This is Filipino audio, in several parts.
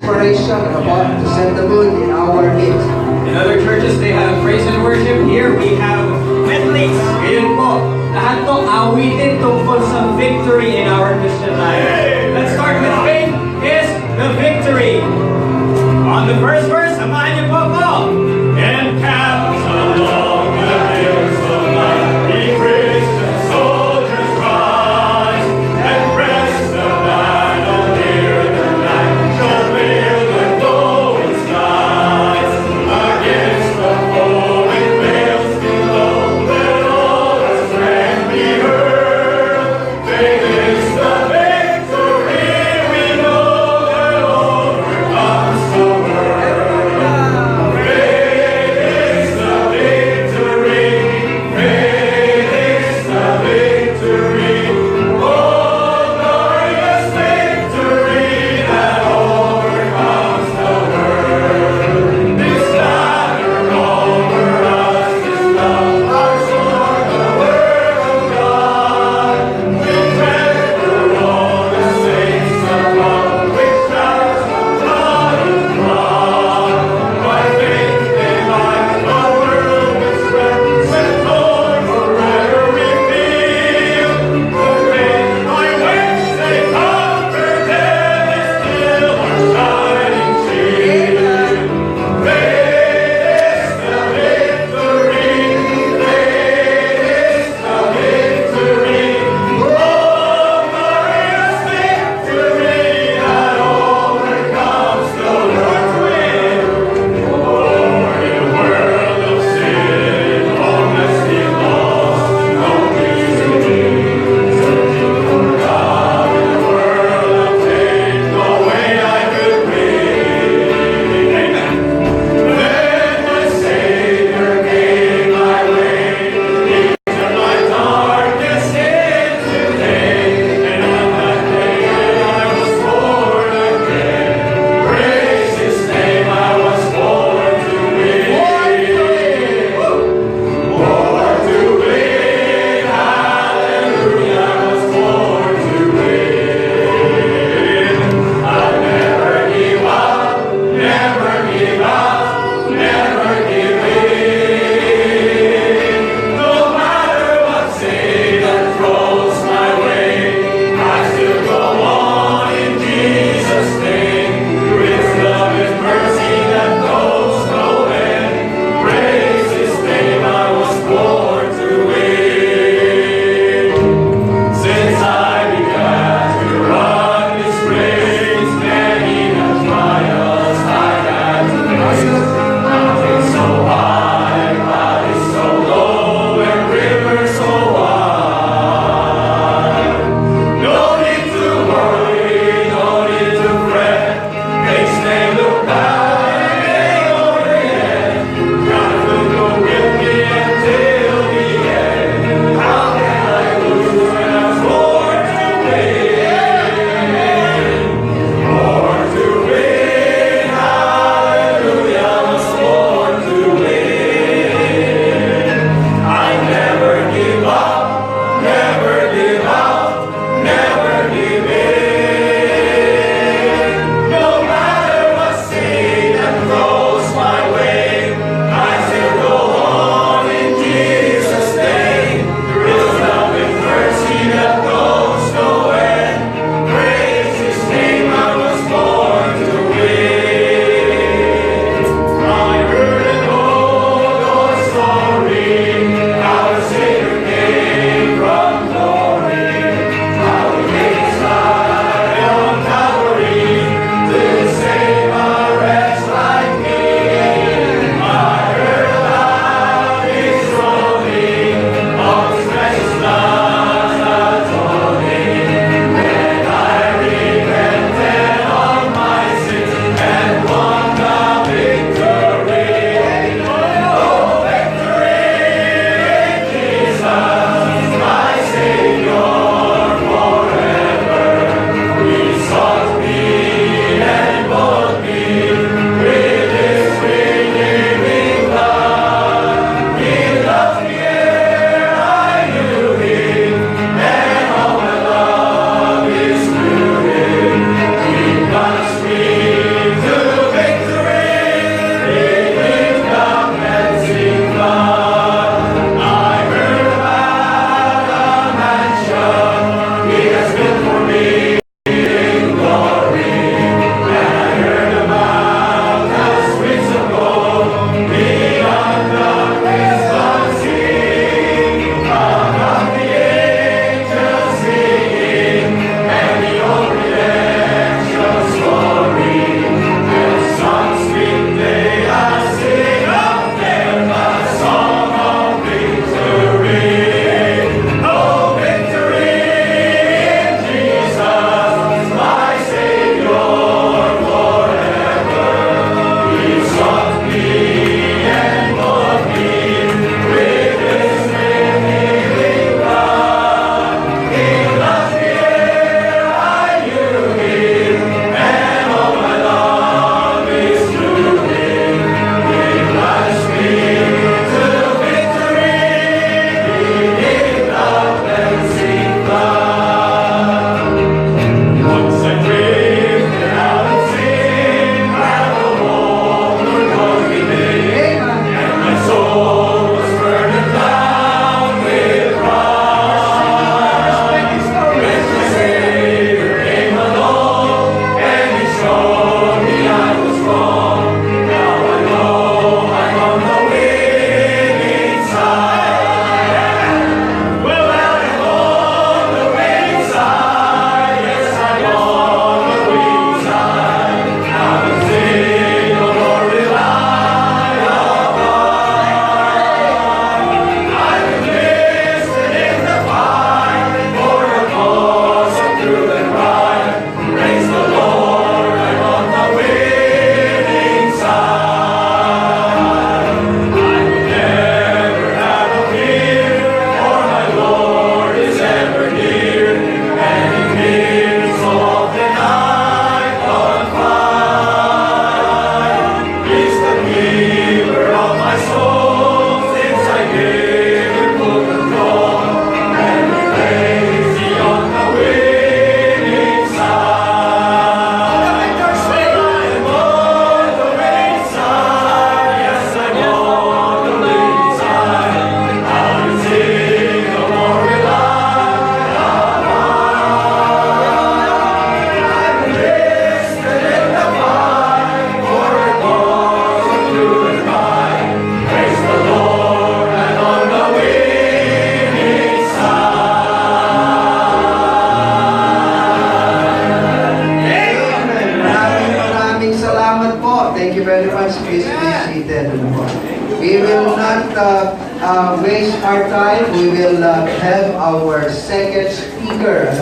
Inspiration about to set the mood in our midst. In other churches, they have praise and worship. Here we have medleys. Ngayon po, lahat to awitin tungkol sa victory in our Christian life. Let's start with faith is the victory. On the first verse, samahan niyo po ako. Encamped along the hills of life, we Christian soldiers rise and press the battle near the night. Shall clear the glowing skies against the foaming veils below. Let all our strength be heard. Faith is the victory we you very much. Please be seated. We will not waste our time. We will have our second speaker.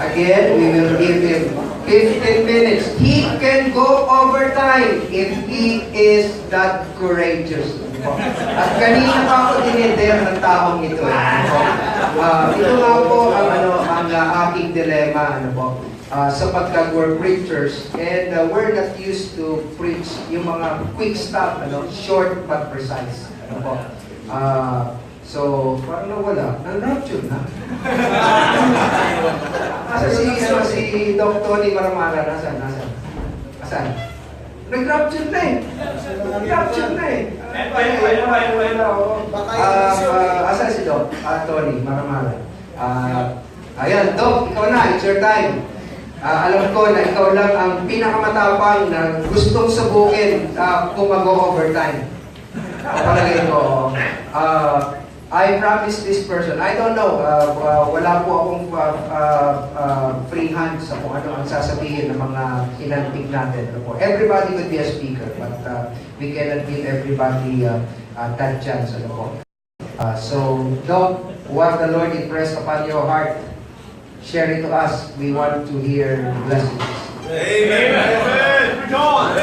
Again, we will give him 15 minutes. He can go overtime if he is that courageous. At kanina pa ako dinidare ng taong ito. Ito nga po ang aking dilemma. Sa pagka-we're preachers, and we're not used to preach yung mga quick stuff, short but precise. So, parang nawala. Nag-rapture na. Si Doc Tony Maramara, nasaan? Nag-rapture na eh. Nag-rapture na eh. Asan si Doc? Tony Maramara. Ayan, Doc, ikaw na. It's your time. Alam ko na ikaw lang ang pinakamatapang na gustong subukin kung mag-overtime. Palagay ko, I promise this person, I don't know, wala po akong free hand sa kung ano ang sasabihin ng mga hinantig natin. Everybody would be a speaker, but we cannot give everybody that chance. So, Doc, what the Lord impressed upon your heart, share it to us. We want to hear blessings. Amen. Amen. John.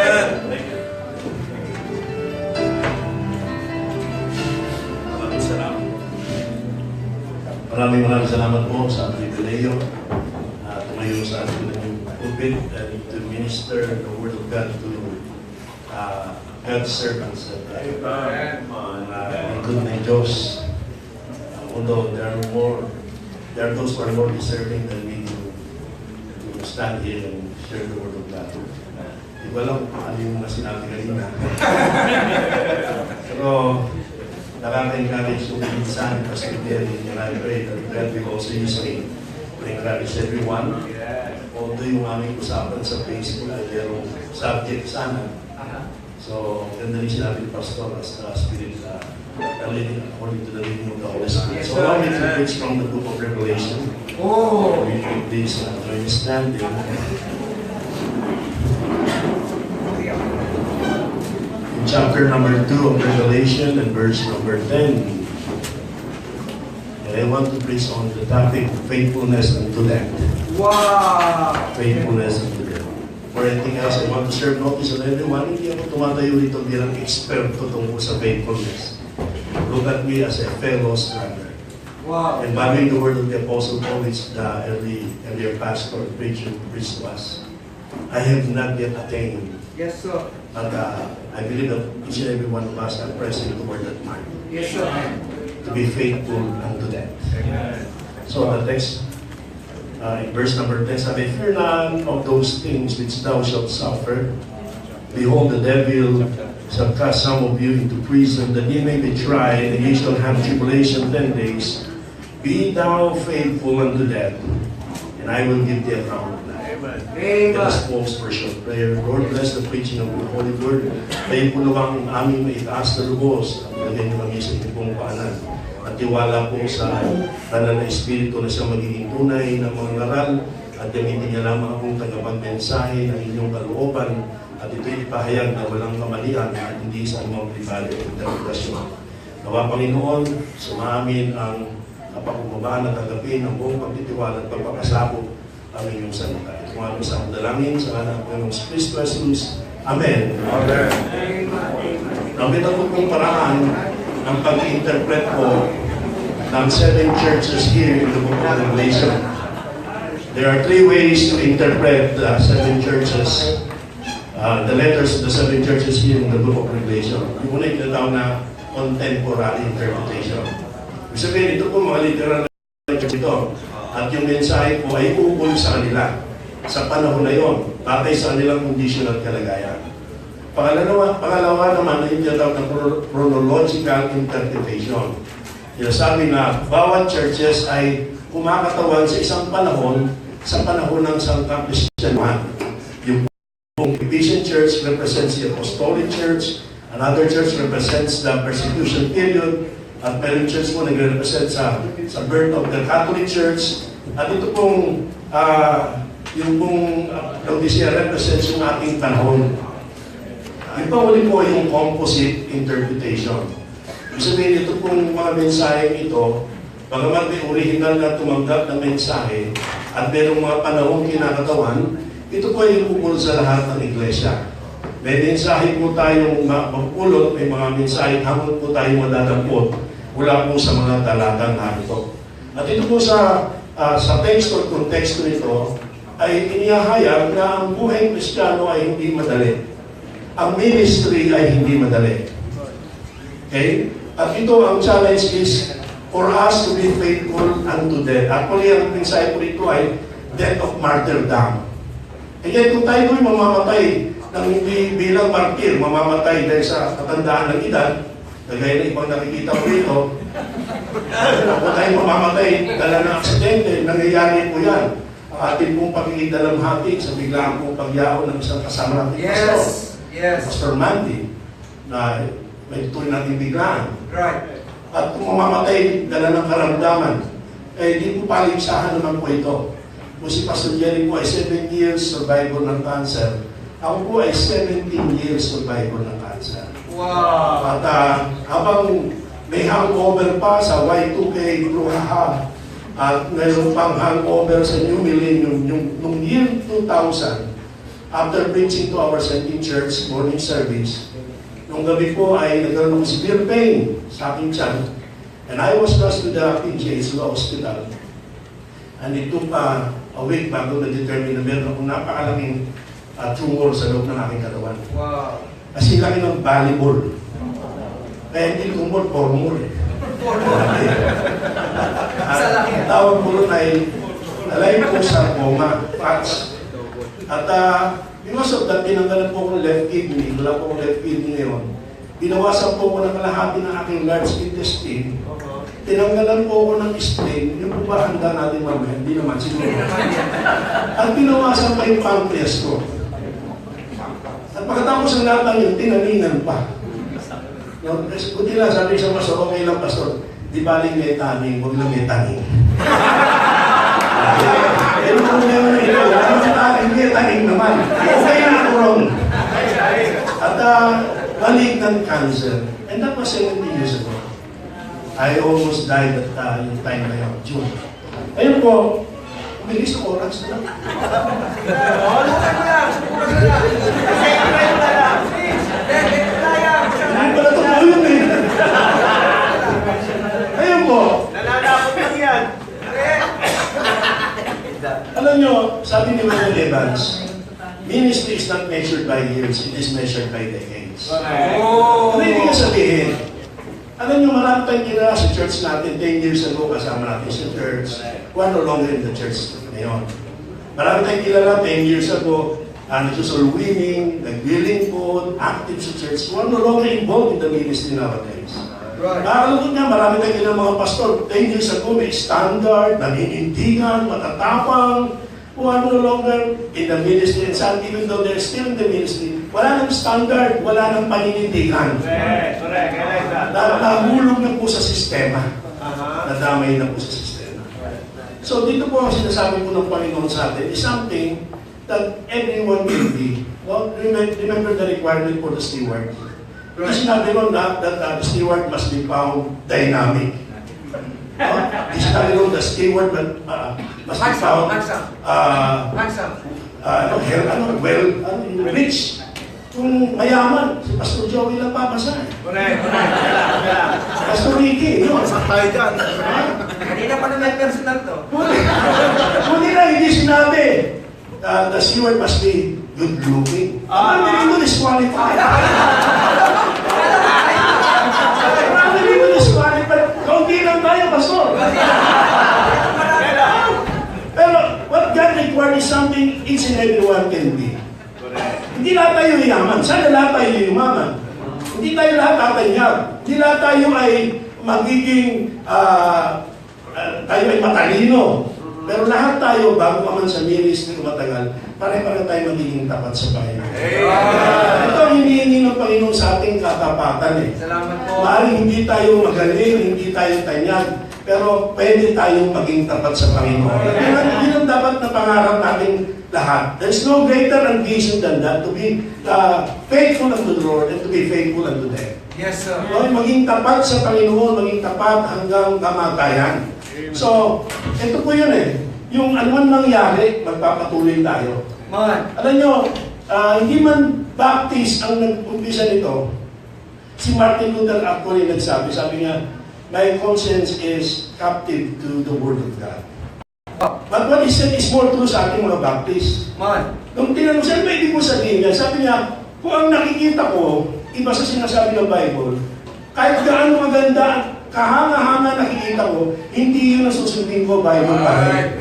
Maraming salamat po sa pribileyo tumayo sa ating pulpit and to minister the Word of God to God's servants at lingkod ng Diyos. Although there are those who are more deserving than me to stand here and share the Word of God. Di ko alam kung ano yung sinabi kanina. Pero nakaka-encourage yung minsan kasi and I pray that God will also use me to encourage everyone. Although yung aming usapan sa Facebook ay merong subject sana. So, ganda rin sinabi ni Pastor as the Spirit leading according to the leading of the Holy Spirit. So, allow me to preach from the book of Revelation. We take this joint standing. Chapter number 2 of Revelation and verse number 10. And I want to preach on the topic, faithfulness unto death. Wow! Faithfulness unto death. For anything else, I want to serve notice on everyone. Hindi ako tumatayo dito bilang experto tungkol sa faithfulness. Look at me as a fellow struggler. Wow! And valuing the word of the Apostle Paul, which the earlier pastor preached to us, I have not yet attained. Yes, sir. But I believe that each and every one of us are pressing toward that mark. Yes, sir. To be faithful unto death. Amen. So the text in verse number 10 sabi, fear none of those things which thou shalt suffer. Behold, the devil shall cast some of you into prison, that ye may be tried, and ye shall have tribulation 10 days. Be thou faithful unto death, and I will give thee a crown of life. Let us pause for short prayer. Lord, bless the preaching of the Holy Word. Kayo po nawang aming maitaas na lubos. Lagyan niyo kami sa inyong pong paanan. At tiwala po sa banal na Espiritu na siya magiging tunay na mga ngaral at gamitin niya lamang akong tagapagmensahe ng inyong kalooban at ito'y ipahayag na walang kamalian at hindi sa mga pribado at interpretasyon. Nawa Panginoon, sumamin ang kapakubabaan at tagapin ang buong pagtitiwala at pagpapasabot ang inyong salita. Ito nga sa dalangin sa anak ng Kristo Jesus. Amen. Amen. Namit ako kong paraan ng pag-interpret ko ng 7 churches here in the book of Revelation. There are 3 ways to interpret the 7 churches, the letters of the 7 churches here in the book of Revelation. Yung una itinatawag na contemporary interpretation. Ibig sabihin, ito po mga literal na church ito. At yung mensahe po ay ukol sa kanila sa panahon na yon, batay sa kanilang kondisyon at kalagayan. Pangalawa naman ay tinatawag ng chronological interpretation. Sinasabi na bawat churches ay kumakatawan sa isang panahon sa panahon ng Sangkang Kristyanuhan. Yung Ephesian Church represents the Apostolic Church, another church represents the persecution period, at mayroong church mo nagre-represent sa birth of the Catholic Church. At ito pong, yung pong Laodicea represents yung ating panahon. Yung panghuli po yung composite interpretation. Ibig sabihin, ito pong mga mensahe ito, bagamat may original na tumanggap ng mensahe at merong mga panahong kinakatawan, ito po ay bukol sa lahat ng iglesia. May mensahe po tayong magpulot, may mga mensahe hamon po tayong madadampot mula po sa mga talatang narito. At ito po sa teksto at konteksto nito ay inihahayag na ang buhay Kristiyano ay hindi madali. Ang ministry ay hindi madali. Okay? At ito, ang challenge is for us to be faithful unto death. Actually, ang mensahe po ito ay death of martyrdom. Kaya kung tayo ay mamamatay ng hindi bilang martir, mamamatay dahil sa katandaan ng edad, kagaya na ibang nakikita ko rito, kung tayo mamamatay dala ng aksidente, nangyayari po yan. Ang ating pong pagkikidalamhati sa biglaan pong pagyaon ng isang kasama natin pastor. Yes. Pastor Mandy, na may tuloy natin biglaan. Right. At kung mamamatay dala ng karamdaman, eh di po paligsahan naman po ito. Kung si Pastor Jerry po ay 7 years survivor ng cancer, ako po ay 17 years survivor ng cancer. Wow. At habang may hangover pa sa Y2K, Bruhaha, at mayroon pang hangover sa New Millennium, nung year 2000, after preaching to our Sunday church morning service, nung gabi po ay nagkaroon ng severe pain sa aking tiyan. And I was rushed to the PGH Hospital. And it took a week bago na-determine na meron akong napakalaking tumor sa loob ng aking katawan. Wow. Kasi laki ng volleyball. Kaya hindi tumor, formol. Ang tawag po nun ay liposarcoma, PATS. At because of that, tinanggalan po akong left kidney. Wala po akong left kidney ngayon. Binawasan po ako ng kalahati ng aking large intestine. Tinanggalan po ako ng spleen. Yung po ba handa natin mamaya? Hindi naman, siguro. At binawasan pa yung pancreas ko. At pagkatapos ng lahat ng yun, tinaningan pa. No, buti lang, sabi sa pastor, okay lang pastor, di baling may taning, huwag lang may taning. Pero kung meron na ito, may taning naman. Okay na ako ron. At balik ng cancer. And that was 17 years ago. I almost died at yung time na yun, June. Ayun po, bilis ng oras na lang. Hindi pala totoo yun eh. Ayun po. Nananakot lang yan. Alam nyo, sabi ni William Evans, ministry is not measured by years, it is measured by decades. Ano yung sabihin? Alam nyo, marami tayong ginawa sa church natin 10 years ago, kasama natin sa church. We're no longer in the church ngayon. Marami tayong kilala 10 years ago, nagsusol winning, naglilingkod, active sa church. We're no longer involved in the ministry nowadays. Nakakalungkot nga, marami tayong kilala mga pastor. 10 years ago, may standard, naninindigan, matatapang. We're no longer in the ministry. And some, even though they're still in the ministry, wala nang standard, wala nang paninindigan. Correct. Nahulog na po sa sistema. Nadamay na po sa sistema. So dito po ang sinasabi po ng Panginoon sa atin is something that everyone will be. Well, remember the requirement for the steward. Kasi sinabi mo that the steward must be found dynamic. Sinabi mo the steward must be found rich. Kung mayaman, si Pastor Joey lang papasa. Correct. Pastor Ricky, yun. Tayo dyan. Kanina pa naman personal to. Kundi na, hindi sinabi. The steward must be good looking. Hindi ko disqualified. Hindi ko disqualified. Kaunti lang tayo, Pastor. Pero what God requires is something each and everyone can be. Hindi lahat tayo yaman. Sana lahat tayo yumaman. Hindi tayo lahat tatanyag. Hindi lahat tayo ay magiging tayo ay matalino. Pero lahat tayo, bago ka man sa ministry matagal, pare-pare tayo magiging tapat sa Panginoon. Ito ang hinihingi ng Panginoon sa ating katapatan eh. Salamat po. Maaaring hindi tayo magaling, hindi tayo tanyag, pero pwede tayong maging tapat sa Panginoon. Yun ang dapat na pangarap natin lahat. There's no greater ambition than that, to be faithful unto the Lord and to be faithful unto them. Yes, sir. Okay, maging tapat sa Panginoon, maging tapat hanggang kamatayan. So, ito po yun eh. Yung anuman mangyari, magpapatuloy tayo. Man. Alam nyo, hindi man Baptist ang nag-umpisa nito. Si Martin Luther actually nagsabi, sabi niya, my conscience is captive to the Word of God. But what he said is more true sa ating mga Baptist. Man. Nung tinanong siya, pwede mo sabihin niya, sabi niya, kung ang nakikita ko, iba sa sinasabi ng Bible, kahit gaano maganda at kahanga-hanga nakikita ko, hindi yun ang susundin ko, Bible pa rin.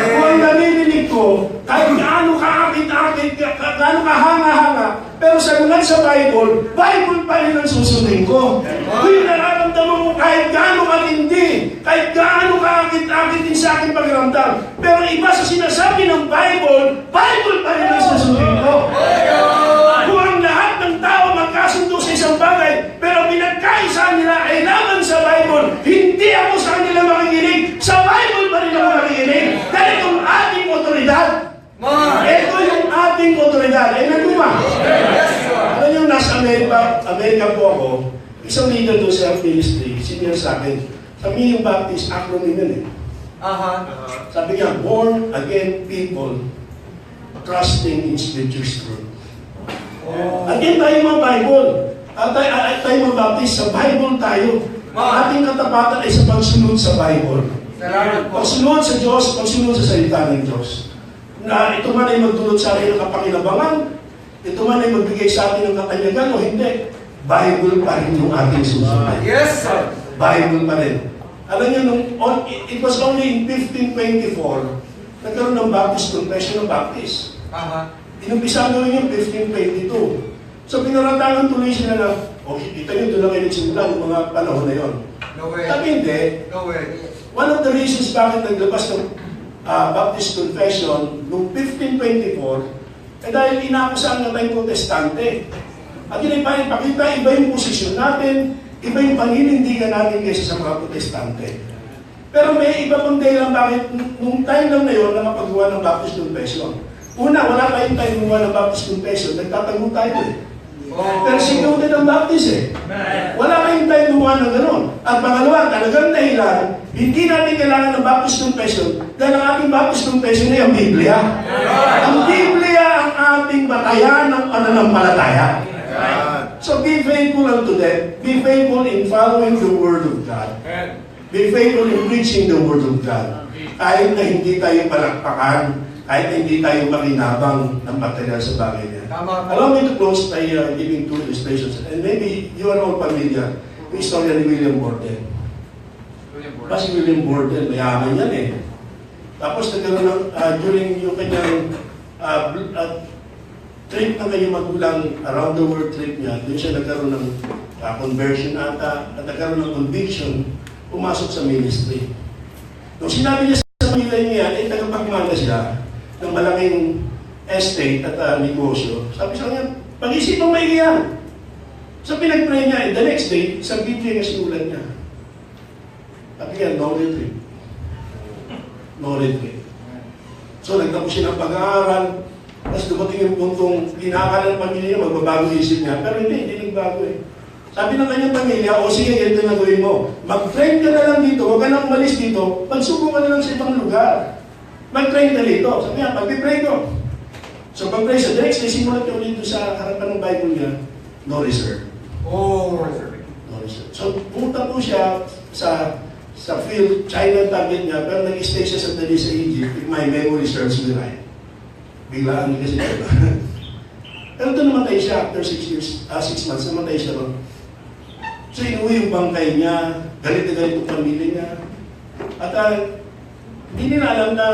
Kung ang naririnig ko, kahit gaano kaakit-akit, gaano kahanga-hanga, pero sagulat sa Bible, Bible pa rin ang susundin ko. Kung yung nararamdaman mo kahit gaano katindi, kahit gaano kaakit-akit din sa aking pakiramdam, pero iba sa sinasabi ng Bible, Bible pa rin ang susundin ko. Kung ang lahat ng tao magkasundo sa isang bagay, pero pinagkaisa nila ay laban sa Bible, hindi ako sa kanila makikinig, sa Bible pa rin ako makikinig. Dahil itong ating otoridad, ito yung ating otoridad. Ay naguma. Alam nyo, nasa Amerika po ako, isang leader doon sa ministry, senior sa akin, sabi yung Baptist, acronym yun eh. Sabi niya, born again people trusting in Scripture's truth. Again tayo mga Bible. Tayo mga Baptist, sa Bible tayo. Ang ating katapatan ay sa pagsunod sa Bible. Pagsunod sa Diyos, pagsunod sa salita ng Diyos. Na ito man ay magdulot sa atin ng kapakinabangan, ito man ay magbigay sa atin ng katanyagan o hindi, Bible pa rin yung ating susunod. Yes, sir. Bible pa rin. Alam niyo, it was only in 1524, nagkaroon ng Baptist Confession ng Baptist. Inumpisa gawin yung 1522. So, pinaratangan tuloy sila na, kita nyo, doon lang kayo nagsimula ng mga panahon na yon. No way. Sabi hindi, No way. one of the reasons bakit naglabas ng Baptist Confession noong 1524, eh dahil inakusahan na tayong protestante. At yun ay pakita, iba yung posisyon natin, iba yung paninindigan natin kaysa sa mga protestante. Pero may iba pang dahilan bakit nung time lang na yun nakapagawa ng Baptist Confession. Una, wala tayong time gumawa ng Baptist Confession, nagtatago tayo eh. Persecuted ang Baptist eh. Wala kayong time gumawa ng gano'n. At pangalawa, talagang dahilan, hindi natin kailangan ng Baptist Confession dahil ang ating Baptist Confession ay ang Biblia. Ang Biblia ang ating batayan ng pananampalataya. So be faithful unto them. Be faithful in following the Word of God. Be faithful in preaching the Word of God. Kahit na hindi tayo palakpakan, kahit na hindi tayo makinabang ng material sa bagay niya. Allow me to close by giving two illustrations. And maybe you are all familiar with the story ni William Borden. Si William Borden, mayaman yan eh. Tapos nagkaroon ng, during yung kanyang trip ng kanyang magulang, around the world trip niya, doon siya nagkaroon ng conversion ata, at nagkaroon ng conviction, pumasok sa ministry. Nung sinabi niya sa pamilya niya, ay tagapagmana siya ng malaking estate at negosyo. Sabi sa kanya, pag-isipang maigi yan. So pinag-pray niya, the next day, sa Biblia niya sinulat niya. Sabi niya, no retreat. No retreat. So nagtapos siya ng pag-aaral, tapos dumating yung puntong kinakala ng pamilya niya, magbabago isip niya, pero hindi nagbago eh. Sabi ng kanyang pamilya, o sige, ito na gawin mo. Mag-train ka na lang dito, huwag ka na umalis dito, magsubo ka na lang sa ibang lugar. Mag-train ka dito. Sabi niya, pag-pray ko. So pag-pray sa next day, simulat niya ulit sa harapan ng Bible niya, no reserve. No reserve. So pumunta po siya sa field, China target niya, pero nag-stay siya sa dali sa Egypt, if my memory serves me right. Biglaan niya kasi diba? Pero doon namatay siya after 6 months, namatay siya ron. So inuwi yung bangkay niya, galit na galit yung pamilya niya. At hindi nila alam na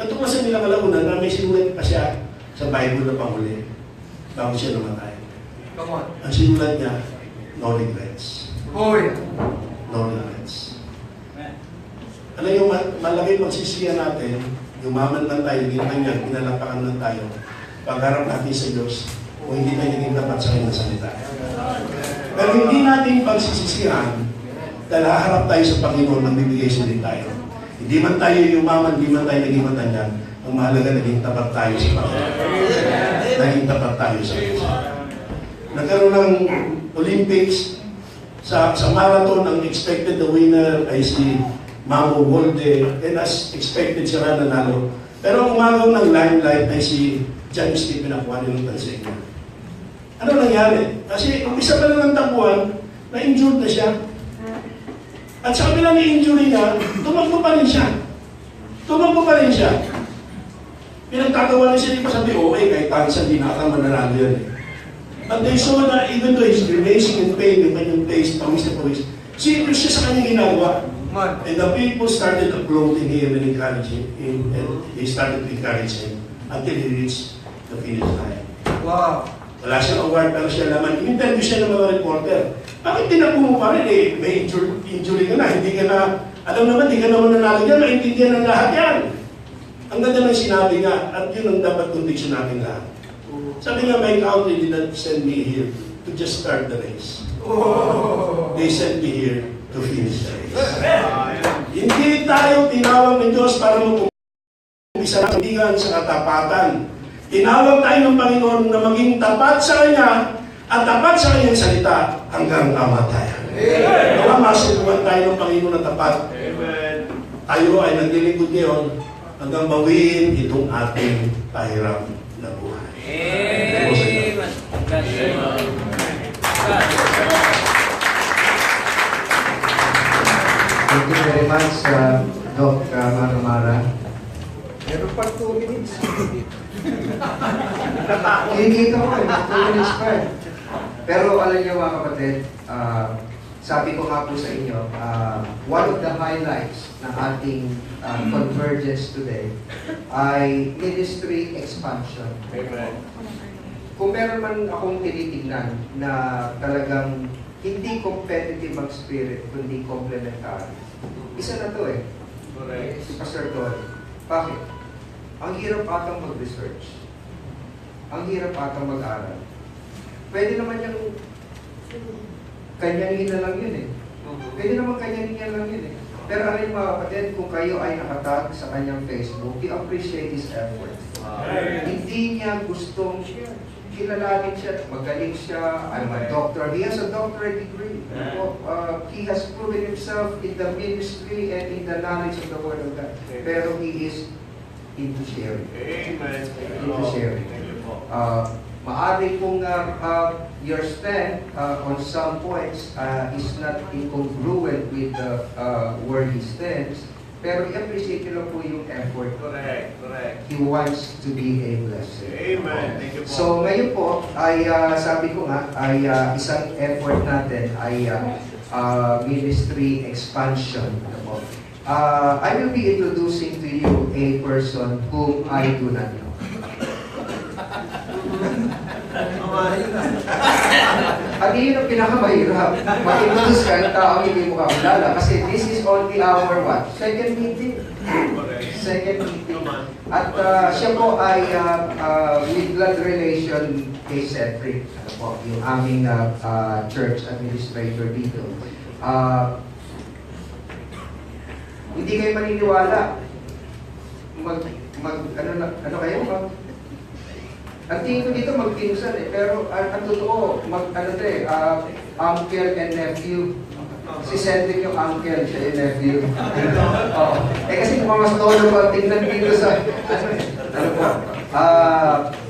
natuklasan nila kalaunan na may sinulat pa siya sa Bible na panghuli bago siya namatay. Come on. Ang sinulat niya, no regrets. Oh, yeah. No regrets. Alam niyo, malaki pagsisiyan natin, yumaman lang tayo, ginanyan, pinalapakan lang tayo, pagharap natin sa Diyos, kung hindi tayo naging dapat sa kanyang salita. Pero hindi natin pagsisisihan dahil haharap tayo sa Panginoon nang bibigay sa din tayo. Hindi man tayo yumaman, hindi man tayo naging matanda, Ang mahalaga, naging tapat tayo sa Panginoon. Naging tapat tayo sa Panginoon. Nagkaroon ng Olympics, sa marathon, ang expected na winner ay si Mamo Wolde, and as expected siya na nanalo. Pero ang umagaw ng limelight ay si John Stephen Aquino ng Tanzania. Ano nangyari? Kasi umpisa pa lang ng tabuan, na-injured na siya. At sa kabila ng injury niya, tumakbo pa rin siya. Tumakbo pa rin siya. Pinagtatawanan siya, di pa sabi, okay, kahit tansan, di nakaka mananalo yan eh. But they saw na even though he's racing in pain, yung kanyang pace, pawis na pawis, serious siya sa kanyang ginagawa. And the people started applauding him and encouraging him, and they started to encourage him until he reached the finish line. Wow! Wala siyang award, pero siya naman, in-interview siya ng mga reporter. Bakit tinakbo mo pa rin eh? May injury ka na, hindi ka na, alam naman, hindi ka naman nanalo yan, maintindihan ng lahat yan. Ang ganda ng sinabi nga, at yun ang dapat kondisyon natin lahat. Sabi nga, my country did not send me here to just start the race. They sent me here to finish the race. Hindi tayo tinawag ng Diyos para mag-umpisa ng kaibigan sa katapatan. Tinawag tayo ng Panginoon na maging tapat sa Kanya at tapat sa Kanyang salita hanggang kamatayan. Kaya masubukan tayo ng Panginoon na tapat. Tayo ay naglilingkod ngayon hanggang bawiin itong ating pahiram na buhay. Amen. Thank you very much, Doc Mara. Meron pa 2 minutes. Kinikita ko eh, 2 minutes pa eh. Pero alam niyo mga kapatid, sabi ko nga po sa inyo, one of the highlights ng ating convergence today ay ministry expansion. Amen. Kung meron man akong tinitignan na talagang hindi competitive ang spirit, kundi complementary. Isa na to eh. Correct. Si Pastor Don. Bakit? Ang hirap atang mag-research. Ang hirap atang mag-aral. Pwede naman yung kanyanin na lang yun eh. Pwede naman kanyanin niya lang yun eh. Pero alam mga kapatid, kung kayo ay nakatag sa kanyang Facebook, you appreciate his effort. Hindi niya gustong kilalanin siya, magaling siya, I'm a doctor. He has a doctorate degree. He has proven himself in the ministry and in the knowledge of the Word of God. Pero he is into sharing. Amen. Into sharing. Maari pong your stand on some points is not incongruent with where he stands, pero i-appreciate nyo lang po yung effort. Correct. He wants to be a blessing. Amen. Thank you po. So ngayon po, ay sabi ko nga, ay isang effort natin ay ministry expansion. I will be introducing to you a person whom I do not know. At yun ang pinakamahirap. Mag-introduce ka ng taong hindi mo kakilala. Kasi this is only our what? Second meeting. Second meeting. At siya po ay with blood relation kay Cedric. Ano po, yung aming church administrator dito. Hindi kayo maniniwala. Ano kayo? Ang tingin ko dito magpinsan eh, pero ang totoo, uncle and nephew. Si Cedric yung uncle, siya yung nephew. Kasi kung mas todo ko, tingnan dito sa,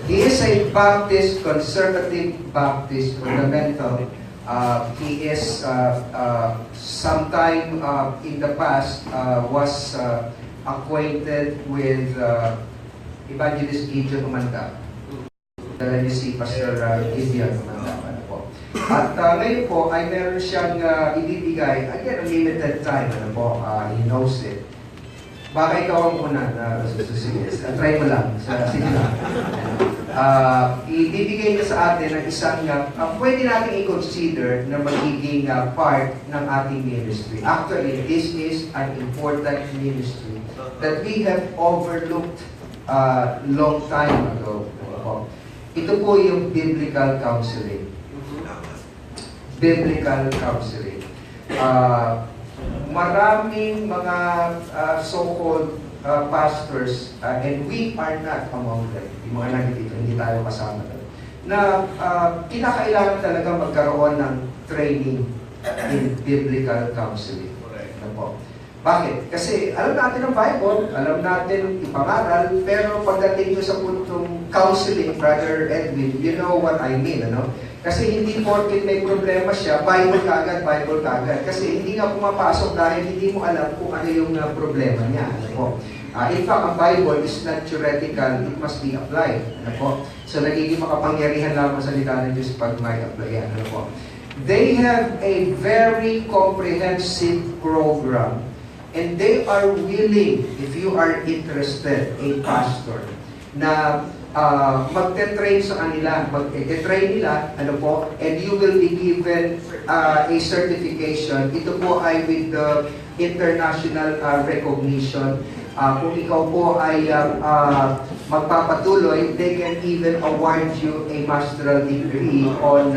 he is a Baptist, conservative Baptist, fundamental. He is, sometime in the past, was acquainted with Evangelist Gideon Umanda. Dala niyo si Pastor Gideon Umanda po. At ngayon po ay meron siyang ibibigay, again, a limited time, he knows it. Baka ikaw ang una na sususigis. Try mo lang. Sige lang. Ibibigay niya sa atin ng isang pwede natin i-consider na magiging part ng ating ministry. Actually, this is an important ministry that we have overlooked long time ago. Ito po yung biblical counseling. Biblical counseling. Maraming mga so-called pastors, and we are not among them, yung mga nandito, hindi tayo kasama doon, na kinakailangan talaga magkaroon ng training in biblical counseling. Ano po? Bakit? Kasi alam natin ang Bible, alam natin ipangaral, pero pagdating doon sa puntong counseling, Brother Edwin, you know what I mean, ano? Kasi hindi porket may problema siya, Bible kagad. Kasi hindi nga pumapasok dahil hindi mo alam kung ano yung problema niya. Ano po? In fact, ang Bible is not theoretical, it must be applied. Ano po? So, nagiging makapangyarihan lang ang salita ng Diyos pag may applyan. Ano po? They have a very comprehensive program. And they are willing, if you are interested, a pastor, na magte-train sa kanila, mag-train nila, ano po, and you will be given a certification. Ito po ay with the international recognition. Kung ikaw po ay magpapatuloy, they can even award you a master's degree on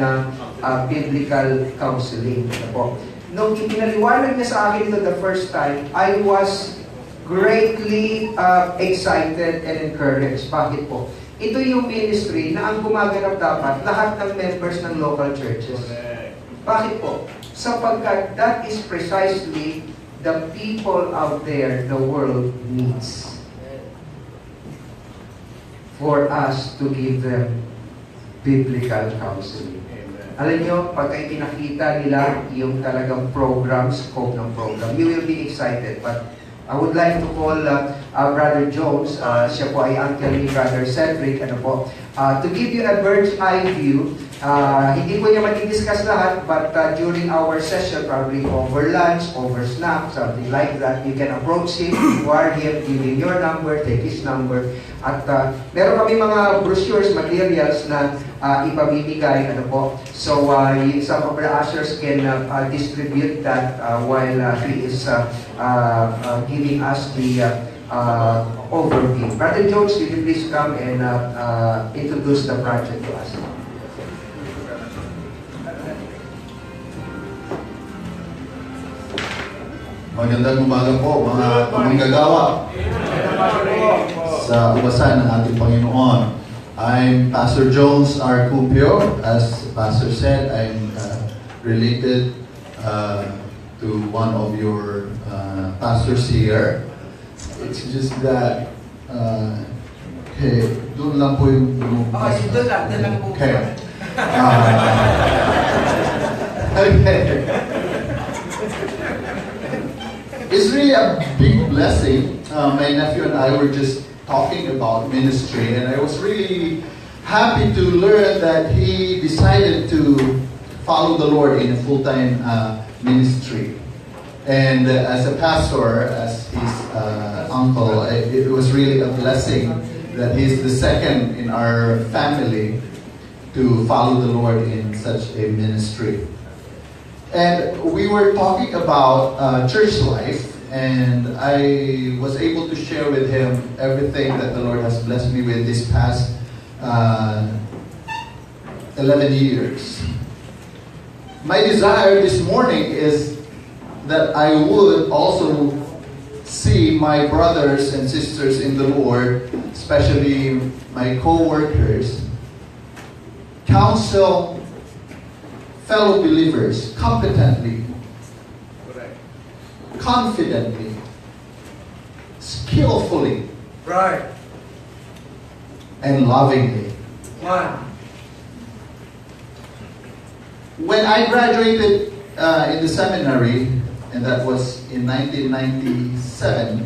biblical counseling. Ano po. Nung ipinaliwanag niya sa akin ito the first time, I was greatly excited and encouraged. Bakit po? Ito yung ministry na ang gumaganap dapat lahat ng members ng local churches. Bakit po? Sapagkat that is precisely the people out there the world needs. For us to give them biblical counseling. Alam nyo, pagka ipinakita nila yung talagang program, scope ng program, you will be excited. But I would like to call Brother Jones, siya po ay uncle ni Brother Cedric, ano po, to give you a bird's eye view. Hindi ko niya matidiscuss lahat, but during our session, probably over lunch, over snack, something like that, you can approach him, inquire him, give him your number, take his number. At meron kami mga brochures, materials na ipamimigay, ano po. So, some of the ushers can distribute that while he is giving us the overview. Brother Jones, will you please come and introduce the project to us? Magandang umaga po mga kamanggagawa sa ubasan ng ating Panginoon. I'm Pastor Jones R. Cumpio. As Pastor said, I'm related to one of your pastors here. It's just that, doon lang po yung doon lang po. Okay. Okay. It's really a big blessing. My nephew and I were just talking about ministry, and I was really happy to learn that he decided to follow the Lord in a full-time ministry. And as a pastor, as his uncle, it was really a blessing that he's the second in our family to follow the Lord in such a ministry. And we were talking about church life, and I was able to share with him everything that the Lord has blessed me with this past 11 years. My desire this morning is that I would also see my brothers and sisters in the Lord, especially my co-workers, counsel fellow believers competently, confidently, skillfully, Right. and lovingly. One. When I graduated in the seminary, and that was in 1997,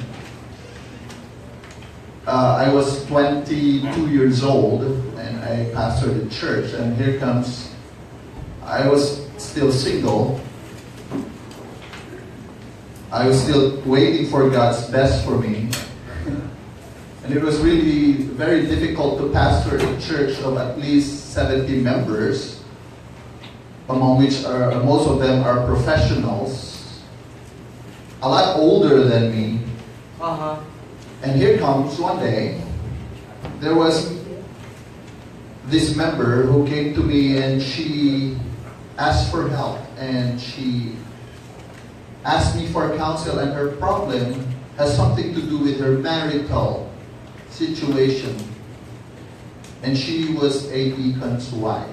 I was 22 years old, and I pastored a church, and here comes, I was still single. I was still waiting for God's best for me. And it was really very difficult to pastor a church of at least 70 members, among which most of them are professionals, a lot older than me. And here comes one day, there was this member who came to me and she asked for help, and she asked me for counsel, and her problem has something to do with her marital situation. And she was a deacon's wife.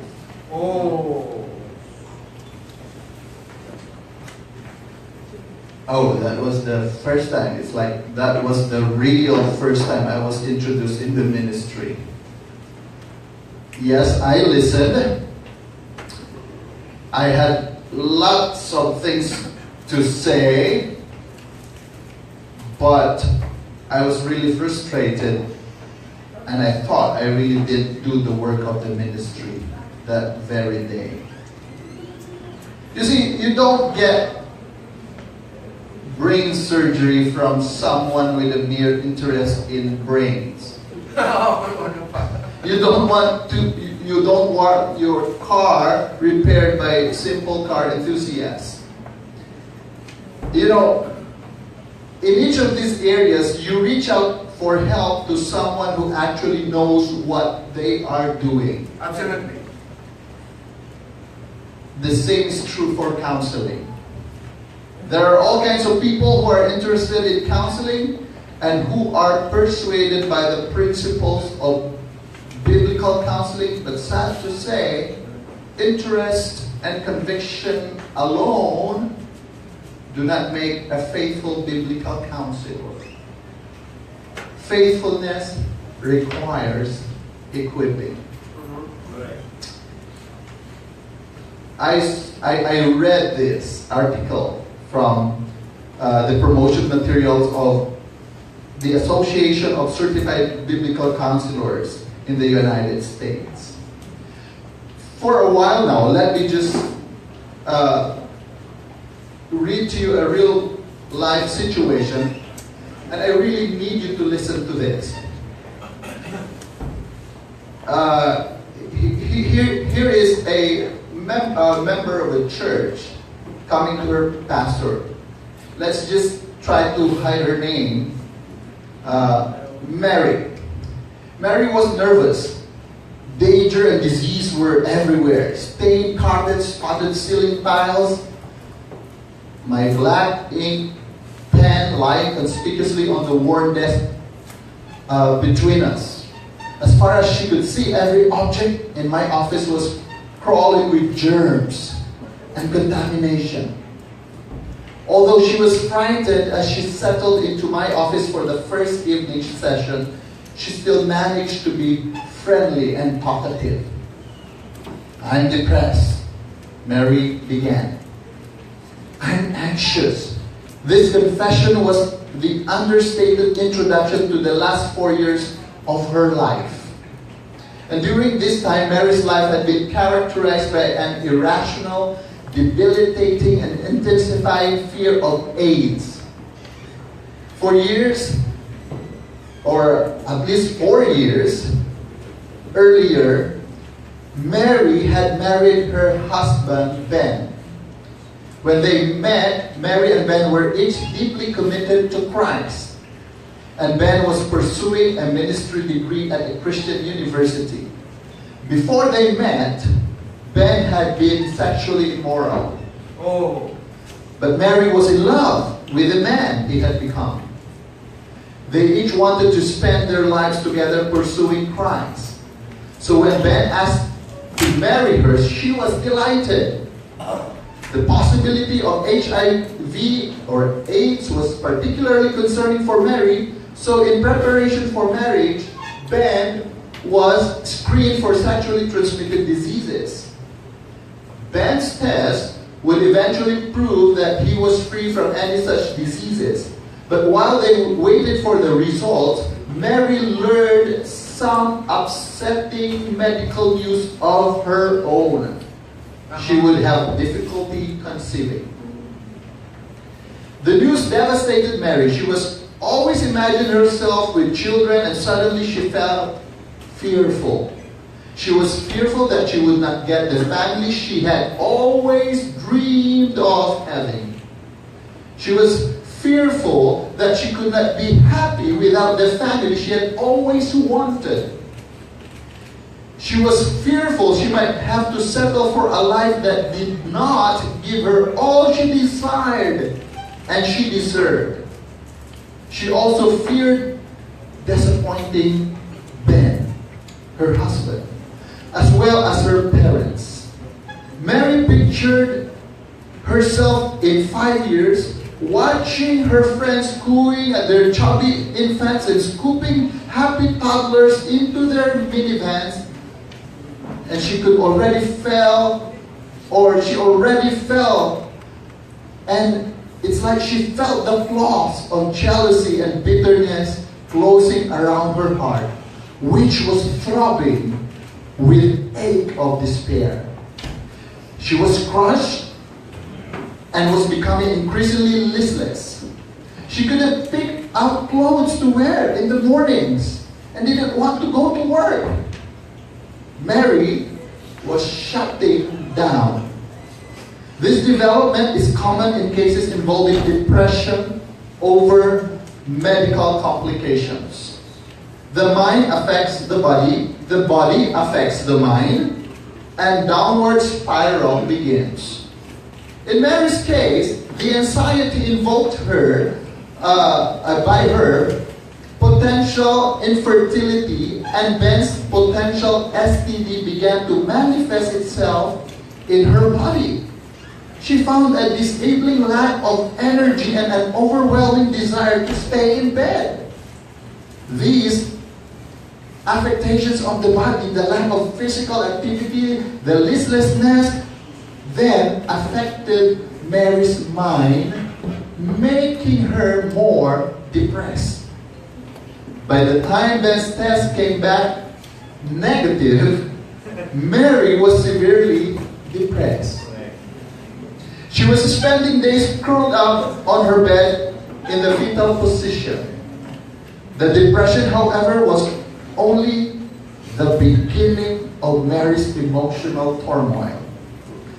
Oh. Oh, that was the first time. It's like that was the real first time I was introduced in the ministry. Yes, I listened. I had lots of things to say, but I was really frustrated, and I thought I really did do the work of the ministry that very day. You see, you don't get brain surgery from someone with a mere interest in brains. You don't want your car repaired by simple car enthusiasts. You know, in each of these areas, you reach out for help to someone who actually knows what they are doing. Absolutely. The same is true for counseling. There are all kinds of people who are interested in counseling and who are persuaded by the principles of biblical counseling, but sad to say, interest and conviction alone do not make a faithful biblical counselor. Faithfulness requires equipping. I read this article from the promotion materials of the Association of Certified Biblical Counselors in the United States. For a while now, let me just read to you a real life situation, and I really need you to listen to this. Here is a member of a church coming to her pastor. Let's just try to hide her name. Mary. Mary was nervous. Danger and disease were everywhere. Stained carpets, spotted ceiling tiles. My black ink pen lying conspicuously on the worn desk between us. As far as she could see, every object in my office was crawling with germs and contamination. Although she was frightened as she settled into my office for the first evening session, she still managed to be friendly and talkative. "I'm depressed," Mary began. "I'm anxious." This confession was the understated introduction to the last 4 years of her life. And during this time, Mary's life had been characterized by an irrational, debilitating, and intensifying fear of AIDS. For years, or at least 4 years earlier, Mary had married her husband, Ben. When they met, Mary and Ben were each deeply committed to Christ. And Ben was pursuing a ministry degree at a Christian university. Before they met, Ben had been sexually immoral. Oh. But Mary was in love with the man he had become. They each wanted to spend their lives together pursuing Christ. So when Ben asked to marry her, she was delighted. The possibility of HIV or AIDS was particularly concerning for Mary, so in preparation for marriage, Ben was screened for sexually transmitted diseases. Ben's test would eventually prove that he was free from any such diseases. But while they waited for the results, Mary learned some upsetting medical news of her own. She would have difficulty conceiving. The news devastated Mary. She was always imagining herself with children, and suddenly she felt fearful. She was fearful that she would not get the family she had always dreamed of having. She was fearful that she could not be happy without the family she had always wanted. She was fearful she might have to settle for a life that did not give her all she desired and she deserved. She also feared disappointing Ben, her husband, as well as her parents. Mary pictured herself in 5 years watching her friends cooing at their chubby infants and scooping happy toddlers into their minivans, and she already felt, and it's like she felt the flaws of jealousy and bitterness closing around her heart, which was throbbing with ache of despair. She was crushed and was becoming increasingly listless. She couldn't pick out clothes to wear in the mornings and didn't want to go to work. Mary was shutting down. This development is common in cases involving depression over medical complications. The mind affects the body affects the mind, and downward spiral begins. In Mary's case, the anxiety invoked by her potential infertility and Ben's potential STD began to manifest itself in her body. She found a disabling lack of energy and an overwhelming desire to stay in bed. These affectations of the body, the lack of physical activity, the listlessness, then affected Mary's mind, making her more depressed. By the time Ben's test came back negative, Mary was severely depressed. She was spending days curled up on her bed in the fetal position. The depression, however, was only the beginning of Mary's emotional turmoil.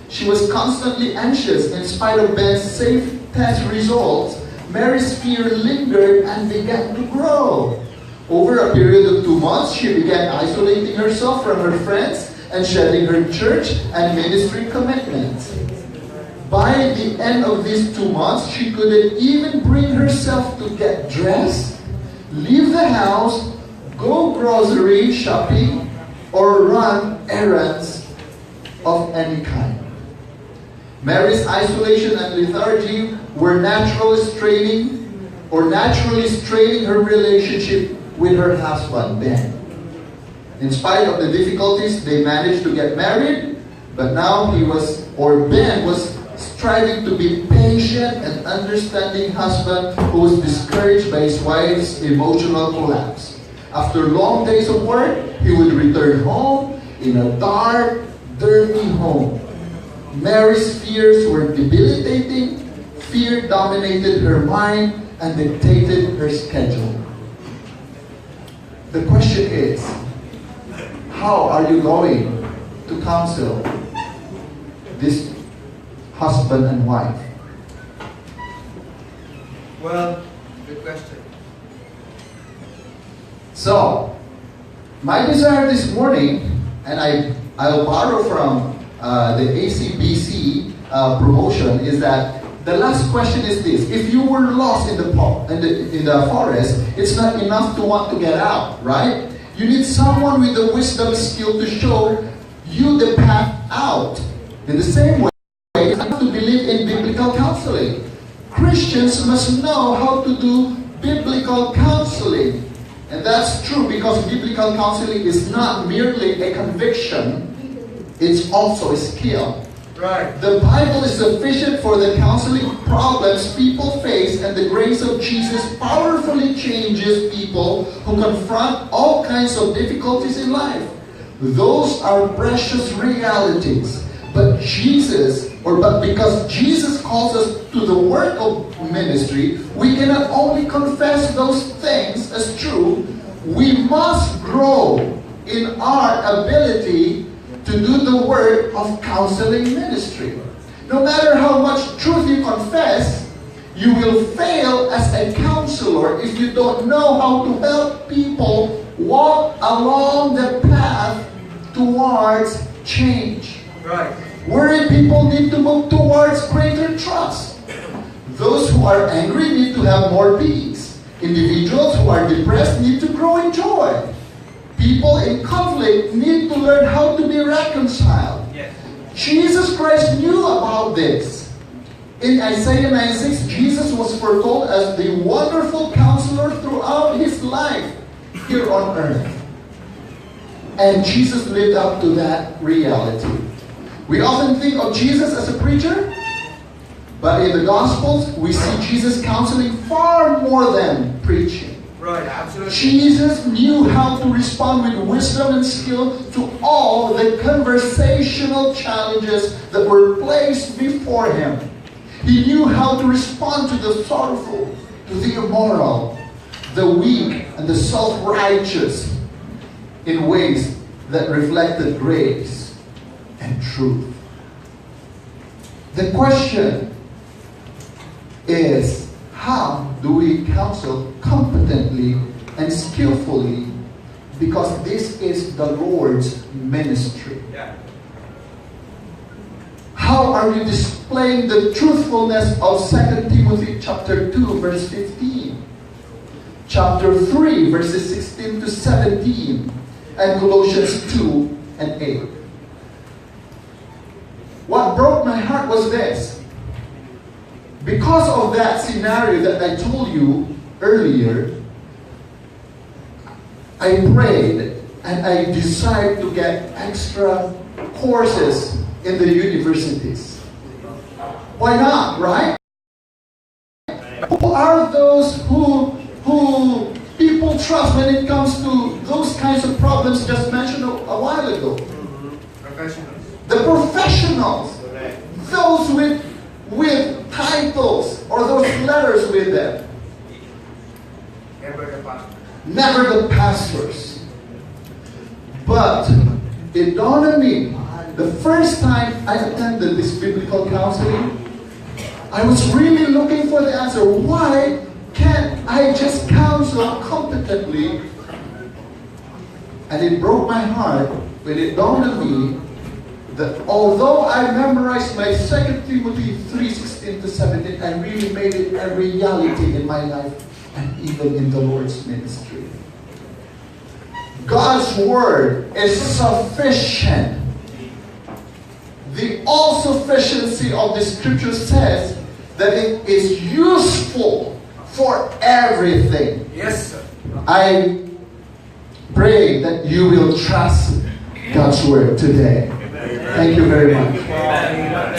She was constantly anxious in spite of Ben's safe test results. Mary's fear lingered and began to grow. Over a period of 2 months, she began isolating herself from her friends and shedding her church and ministry commitments. By the end of these 2 months, she couldn't even bring herself to get dressed, leave the house, go grocery shopping, or run errands of any kind. Mary's isolation and lethargy were naturally straining her relationship with her husband, Ben. In spite of the difficulties, they managed to get married, but now Ben was striving to be patient and understanding husband who was discouraged by his wife's emotional collapse. After long days of work, he would return home in a dark, dirty home. Mary's fears were debilitating. Fear dominated her mind and dictated her schedule. The question is, how are you going to counsel this husband and wife? Well, good question. So, my desire this morning, and I'll borrow from the ACBC promotion, is that the last question is this: if you were lost in the forest, it's not enough to want to get out, right? You need someone with the wisdom skill to show you the path out. In the same way, you have to believe in biblical counseling. Christians must know how to do biblical counseling. And that's true because biblical counseling is not merely a conviction, it's also a skill. Right. The Bible is sufficient for the counseling problems people face, and the grace of Jesus powerfully changes people who confront all kinds of difficulties in life. Those are precious realities. But because Jesus calls us to the work of ministry, we cannot only confess those things as true, we must grow in our ability to do the work of counseling ministry. No matter how much truth you confess, you will fail as a counselor if you don't know how to help people walk along the path towards change. Right. Worried people need to move towards greater trust. Those who are angry need to have more peace. Individuals who are depressed need to grow in joy. People in conflict need to learn how to be reconciled. Yes. Jesus Christ knew about this. In Isaiah 9:6, Jesus was foretold as the wonderful counselor throughout his life here on earth. And Jesus lived up to that reality. We often think of Jesus as a preacher, but in the Gospels, we see Jesus counseling far more than preaching. Right, absolutely. Jesus knew how to respond with wisdom and skill to all the conversational challenges that were placed before him. He knew how to respond to the sorrowful, to the immoral, the weak, and the self-righteous in ways that reflected grace and truth. The question is, how do we counsel competently and skillfully? Because this is the Lord's ministry. Yeah. How are you displaying the truthfulness of 2 Timothy chapter 2, verse 15? Chapter 3, verses 16 to 17, and Colossians 2 and 8. What broke my heart was this. Because of that scenario that I told you earlier, I prayed and I decided to get extra courses in the universities. Why not, right? Who are those who people trust when it comes to those kinds of problems just mentioned a while ago? Professionals. The professionals. Correct. Those with titles or those letters with them. Never the pastor. Never the pastors. But it dawned on me, the first time I attended this biblical counseling, I was really looking for the answer. Why can't I just counsel competently? And it broke my heart when it dawned on me that although I memorized my 2 Timothy 3:16 to 17, I really made it a reality in my life and even in the Lord's ministry. God's word is sufficient. The all-sufficiency of the scripture says that it is useful for everything. Yes, sir. I pray that you will trust God's word today. Thank you very much. Amen.